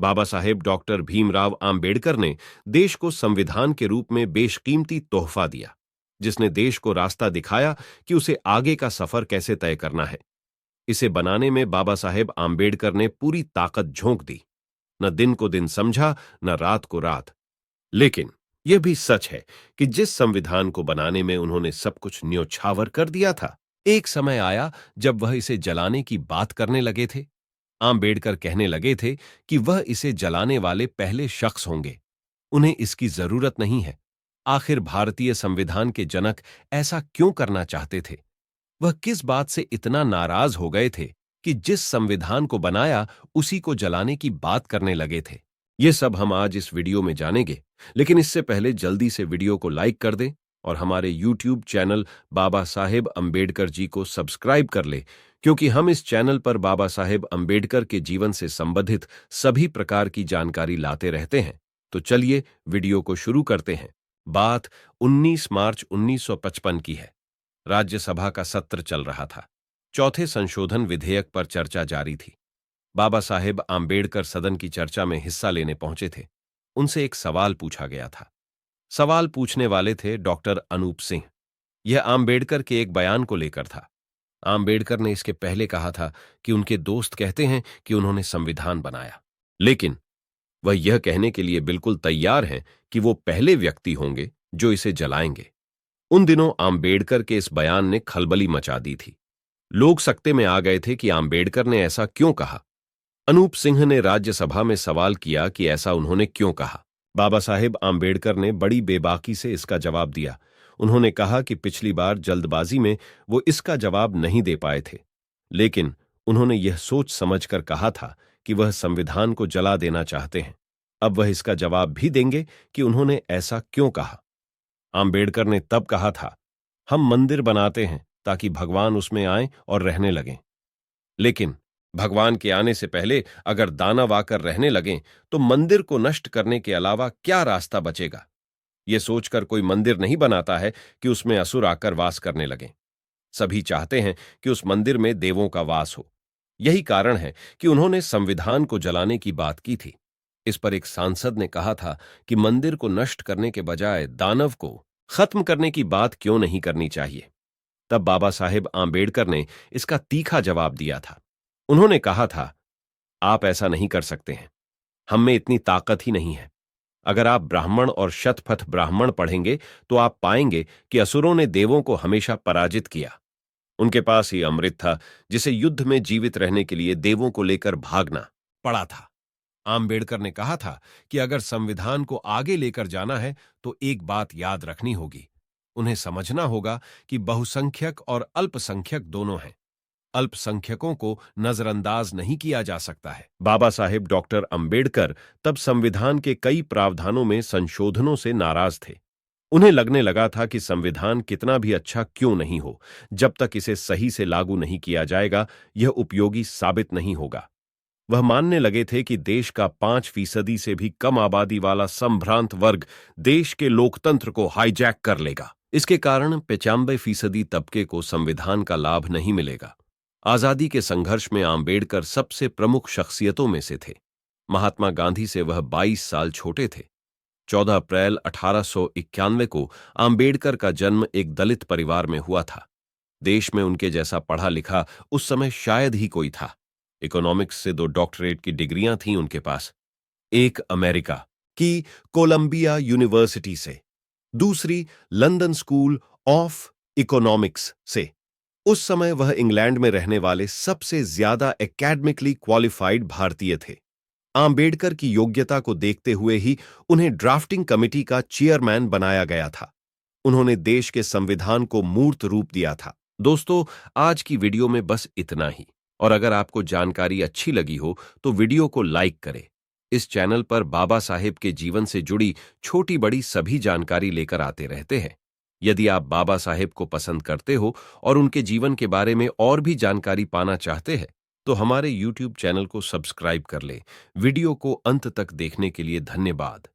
Baba Saheb doctor Bhimrao Ambedkar ने देश को संविधान के रूप में बेशकीमती तोहफा दिया, जिसने देश को रास्ता दिखाया कि उसे आगे का सफर कैसे तय करना है। इसे बनाने में बाबा साहेब आम्बेडकर ने पूरी ताकत झोंक दी। न दिन को दिन समझा, न रात को रात। लेकिन यह भी सच है कि जिस संविधान को बनाने में उन्होंने सब कुछ न्योछावर कर दिया था, एक समय आया जब वह इसे जलाने की बात करने लगे थे। आम्बेडकर कहने लगे थे कि वह इसे जलाने वाले पहले शख्स होंगे। उन्हें इसकी जरूरत नहीं है। आखिर भारतीय संविधान के जनक ऐसा क्यों करना चाहते थे? वह किस बात से इतना नाराज हो गए थे कि जिस संविधान को बनाया उसी को जलाने की बात करने लगे थे? ये सब हम आज इस वीडियो में जानेंगे, लेकिन इससे पहले जल्दी से वीडियो को लाइक कर दें और हमारे YouTube चैनल बाबा साहेब अम्बेडकर जी को सब्सक्राइब कर ले, क्योंकि हम इस चैनल पर बाबा साहेब अम्बेडकर के जीवन से संबंधित सभी प्रकार की जानकारी लाते रहते हैं। तो चलिए वीडियो को शुरू करते हैं। बात 19 मार्च 1955 की है। राज्यसभा का सत्र चल रहा था। चौथे संशोधन विधेयक पर चर्चा जारी थी। बाबा साहेब आम्बेडकर सदन की चर्चा में हिस्सा लेने पहुंचे थे। उनसे एक सवाल पूछा गया था। सवाल पूछने वाले थे डॉक्टर अनूप सिंह। यह आम्बेडकर के एक बयान को लेकर था। आम्बेडकर ने इसके पहले कहा था कि उनके दोस्त कहते हैं कि उन्होंने संविधान बनाया, लेकिन वह यह कहने के लिए बिल्कुल तैयार हैं कि वो पहले व्यक्ति होंगे जो इसे जलाएंगे। उन दिनों आम्बेडकर के इस बयान ने खलबली मचा दी थी। लोग सकते में आ गए थे कि आम्बेडकर ने ऐसा क्यों कहा। अनूप सिंह ने राज्यसभा में सवाल किया कि ऐसा उन्होंने क्यों कहा। बाबा साहेब आम्बेडकर ने बड़ी बेबाकी से इसका जवाब दिया। उन्होंने कहा कि पिछली बार जल्दबाजी में वो इसका जवाब नहीं दे पाए थे, लेकिन उन्होंने यह सोच समझकर कहा था कि वह संविधान को जला देना चाहते हैं। अब वह इसका जवाब भी देंगे कि उन्होंने ऐसा क्यों कहा। आम्बेडकर ने तब कहा था, हम मंदिर बनाते हैं ताकि भगवान उसमें आए और रहने लगें, लेकिन भगवान के आने से पहले अगर दानव आकर रहने लगें तो मंदिर को नष्ट करने के अलावा क्या रास्ता बचेगा। यह सोचकर कोई मंदिर नहीं बनाता है कि उसमें असुर आकर वास करने लगें। सभी चाहते हैं कि उस मंदिर में देवों का वास हो। यही कारण है कि उन्होंने संविधान को जलाने की बात की थी। इस पर एक सांसद ने कहा था कि मंदिर को नष्ट करने के बजाय दानव को खत्म करने की बात क्यों नहीं करनी चाहिए। तब बाबा साहेब आम्बेडकर ने इसका तीखा जवाब दिया था। उन्होंने कहा था, आप ऐसा नहीं कर सकते हैं। हम में इतनी ताकत ही नहीं है। अगर आप ब्राह्मण और शतपथ ब्राह्मण पढ़ेंगे तो आप पाएंगे कि असुरों ने देवों को हमेशा पराजित किया। उनके पास ही अमृत था जिसे युद्ध में जीवित रहने के लिए देवों को लेकर भागना पड़ा था। आम्बेडकर ने कहा था कि अगर संविधान को आगे लेकर जाना है तो एक बात याद रखनी होगी। उन्हें समझना होगा कि बहुसंख्यक और अल्पसंख्यक दोनों हैं। अल्पसंख्यकों को नजरअंदाज नहीं किया जा सकता है। बाबा साहेब डॉक्टर अंबेडकर तब संविधान के कई प्रावधानों में संशोधनों से नाराज थे। उन्हें लगने लगा था कि संविधान कितना भी अच्छा क्यों नहीं हो, जब तक इसे सही से लागू नहीं किया जाएगा यह उपयोगी साबित नहीं होगा। वह मानने लगे थे कि देश का 5% से भी कम आबादी वाला संभ्रांत वर्ग देश के लोकतंत्र को हाईजैक कर लेगा। इसके कारण 95% तबके को संविधान का लाभ नहीं मिलेगा। आजादी के संघर्ष में आम्बेडकर सबसे प्रमुख शख्सियतों में से थे। महात्मा गांधी से वह 22 साल छोटे थे। 14 अप्रैल 1891 को आम्बेडकर का जन्म एक दलित परिवार में हुआ था। देश में उनके जैसा पढ़ा लिखा उस समय शायद ही कोई था। इकोनॉमिक्स से 2 डॉक्टरेट की डिग्रियां थीं उनके पास, एक अमेरिका की कोलंबिया यूनिवर्सिटी से, दूसरी लंदन स्कूल ऑफ इकोनॉमिक्स से। उस समय वह इंग्लैंड में रहने वाले सबसे ज्यादा एकेडमिकली क्वालिफाइड भारतीय थे। आम्बेडकर की योग्यता को देखते हुए ही उन्हें ड्राफ्टिंग कमेटी का चेयरमैन बनाया गया था। उन्होंने देश के संविधान को मूर्त रूप दिया था। दोस्तों, आज की वीडियो में बस इतना ही, और अगर आपको जानकारी अच्छी लगी हो तो वीडियो को लाइक करें। इस चैनल पर बाबा साहेब के जीवन से जुड़ी छोटी बड़ी सभी जानकारी लेकर आते रहते हैं। यदि आप बाबा साहेब को पसंद करते हो और उनके जीवन के बारे में और भी जानकारी पाना चाहते हैं तो हमारे YouTube चैनल को सब्सक्राइब कर लें। वीडियो को अंत तक देखने के लिए धन्यवाद।